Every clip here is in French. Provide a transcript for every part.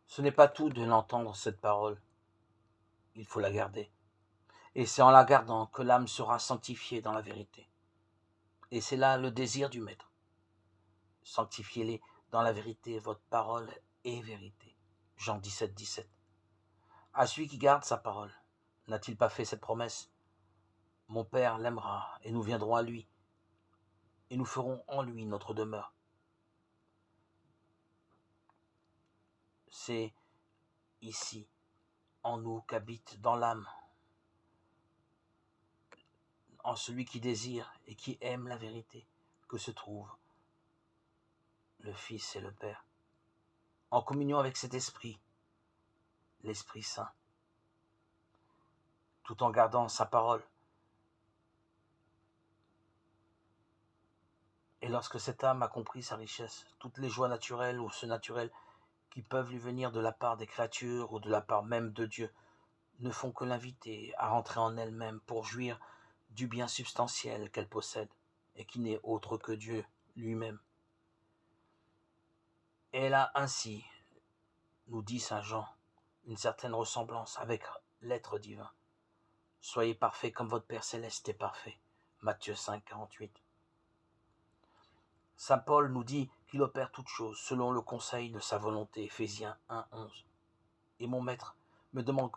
Ce n'est pas tout de l'entendre, cette parole, il faut la garder. Et c'est en la gardant que l'âme sera sanctifiée dans la vérité. Et c'est là le désir du Maître. Sanctifiez-les dans la vérité, votre parole est vérité. Jean 17, 17. À celui qui garde sa parole, n'a-t-il pas fait cette promesse? Mon Père l'aimera, et nous viendrons à lui, et nous ferons en lui notre demeure. C'est ici, en nous, qu'habite dans l'âme, en celui qui désire et qui aime la vérité, que se trouvent le Fils et le Père, en communion avec cet Esprit, l'Esprit Saint, tout en gardant sa parole. Et lorsque cette âme a compris sa richesse, toutes les joies naturelles ou surnaturelles qui peuvent lui venir de la part des créatures ou de la part même de Dieu, ne font que l'inviter à rentrer en elle-même pour jouir du bien substantiel qu'elle possède et qui n'est autre que Dieu lui-même. Et elle a ainsi, nous dit saint Jean, une certaine ressemblance avec l'être divin. Soyez parfaits comme votre Père céleste est parfait. Matthieu 5, 48. Saint Paul nous dit qu'il opère toutes choses selon le conseil de sa volonté. Éphésiens 1, 11. Et mon Maître me demande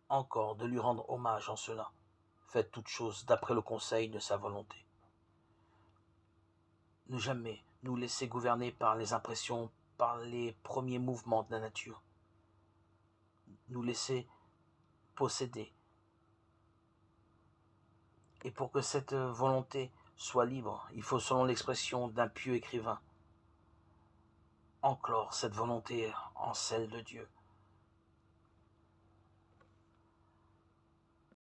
encore de lui rendre hommage en cela. Faites toutes choses d'après le conseil de sa volonté. Ne jamais nous laisser gouverner par les impressions, par les premiers mouvements de la nature. Nous laisser posséder. Et pour que cette volonté soit libre, il faut, selon l'expression d'un pieux écrivain, enclore cette volonté en celle de Dieu.